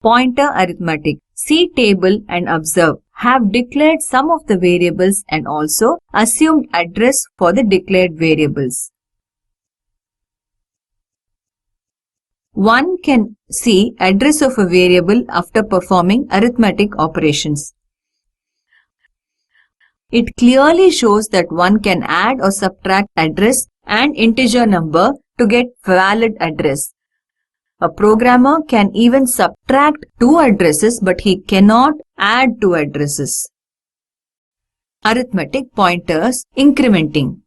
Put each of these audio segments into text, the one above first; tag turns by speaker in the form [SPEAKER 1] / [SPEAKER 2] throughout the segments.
[SPEAKER 1] pointer arithmetic. See table and observe. Have declared some of the variables and also assumed address for the declared variables. One can see address of a variable after performing arithmetic operations. It clearly shows that one can add or subtract address and integer number to get valid address. A programmer can even subtract two addresses, but he cannot add two addresses. Arithmetic pointers incrementing.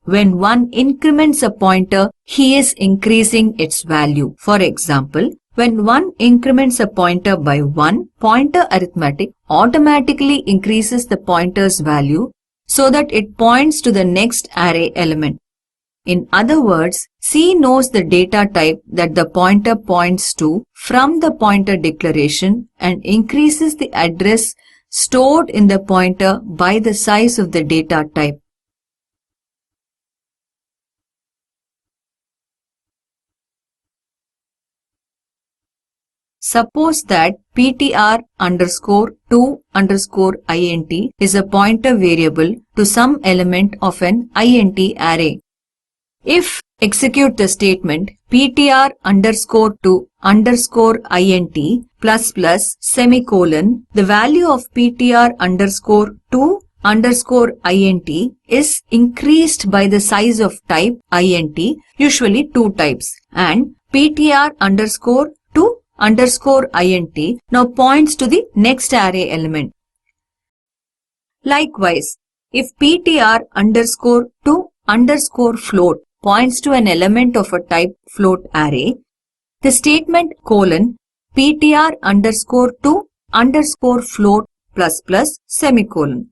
[SPEAKER 1] When one increments a pointer, he is increasing its value. For example, when one increments a pointer by 1, pointer arithmetic automatically increases the pointer's value so that it points to the next array element. In other words, C knows the data type that the pointer points to from the pointer declaration and increases the address stored in the pointer by the size of the data type. Suppose that ptr underscore 2 underscore int is a pointer variable to some element of an int array. If execute the statement ptr underscore 2 underscore int plus plus semicolon, the value of ptr underscore 2 underscore int is increased by the size of type int, usually 2 types, and ptr underscore 2 underscore int now points to the next array element. Likewise, if ptr underscore 2 underscore float points to an element of a type float array, the statement colon ptr underscore 2 underscore float plus plus semicolon.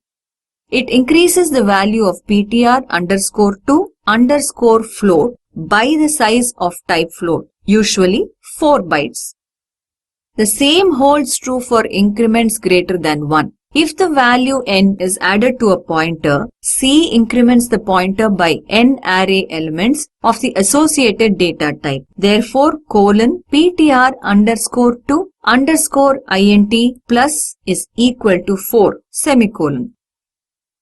[SPEAKER 1] It increases the value of ptr underscore 2 underscore float by the size of type float, usually 4 bytes. The same holds true for increments greater than 1. If the value n is added to a pointer, C increments the pointer by n array elements of the associated data type. Therefore, colon ptr underscore 2 underscore int plus is equal to 4 semicolon.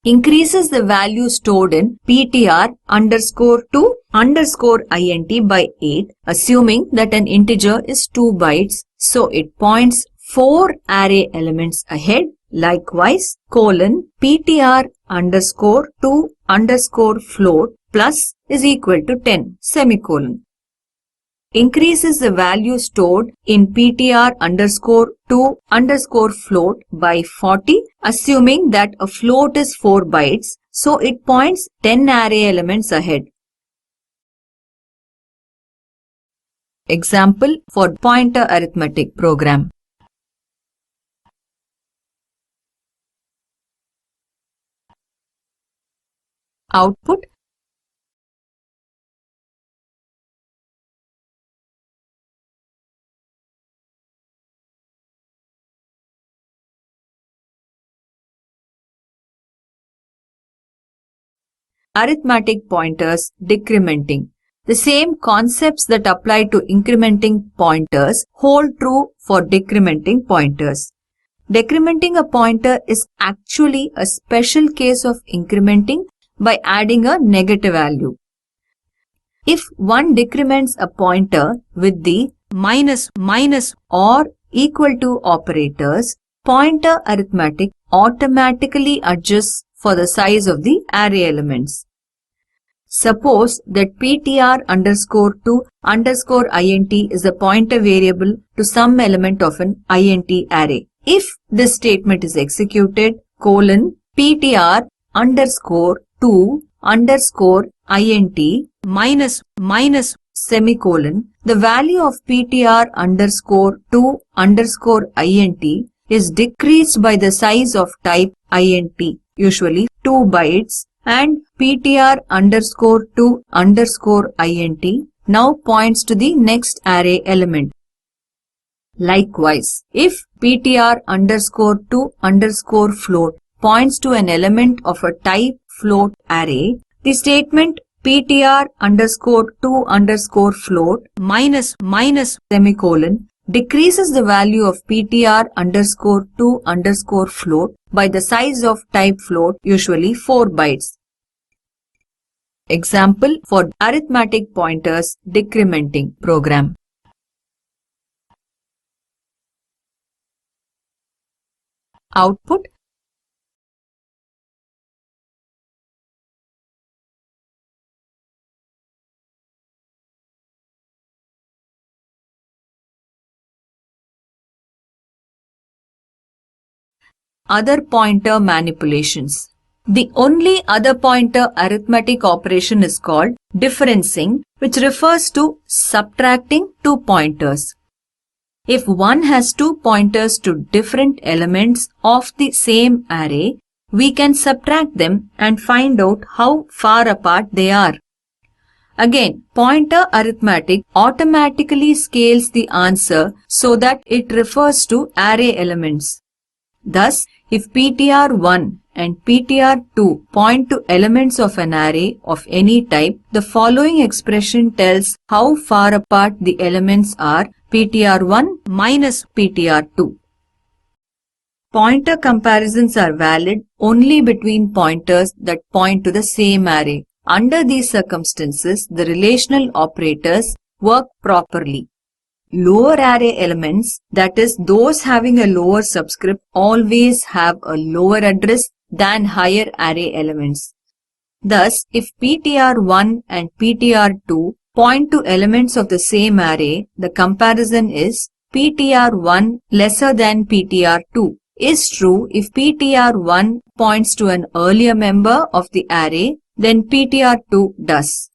[SPEAKER 1] Increases the value stored in ptr underscore 2 underscore int by 8, assuming that an integer is 2 bytes, so it points 4 array elements ahead. Likewise, colon ptr underscore 2 underscore float plus is equal to 10 semicolon. Increases the value stored in ptr underscore 2 underscore float by 40, assuming that a float is 4 bytes, so it points 10 array elements ahead. Example for pointer arithmetic program. Output arithmetic pointers decrementing. The same concepts that apply to incrementing pointers hold true for decrementing pointers. Decrementing a pointer is actually a special case of incrementing by adding a negative value. If one decrements a pointer with the minus, minus or equal to operators, pointer arithmetic automatically adjusts for the size of the array elements. Suppose that ptr underscore 2 underscore int is a pointer variable to some element of an int array. If this statement is executed, colon ptr underscore 2 underscore int minus minus semicolon, the value of ptr underscore 2 underscore int is decreased by the size of type int, usually 2 bytes, and ptr underscore 2 underscore int now points to the next array element. Likewise, if ptr underscore 2 underscore float points to an element of a type float array, the statement ptr underscore 2 underscore float minus minus semicolon decreases the value of PTR underscore 2 underscore float by the size of type float, usually 4 bytes. Example for arithmetic pointers decrementing program. Output: other pointer manipulations. The only other pointer arithmetic operation is called differencing, which refers to subtracting two pointers. If one has two pointers to different elements of the same array, we can subtract them and find out how far apart they are. Again, pointer arithmetic automatically scales the answer so that it refers to array elements. Thus, if PTR1 and PTR2 point to elements of an array of any type, the following expression tells how far apart the elements are: PTR1 minus PTR2. Pointer comparisons are valid only between pointers that point to the same array. Under these circumstances, the relational operators work properly. Lower array elements, that is, those having a lower subscript, always have a lower address than higher array elements. Thus, if PTR1 and PTR2 point to elements of the same array, the comparison is PTR1 lesser than PTR2 is true if PTR1 points to an earlier member of the array than PTR2 does.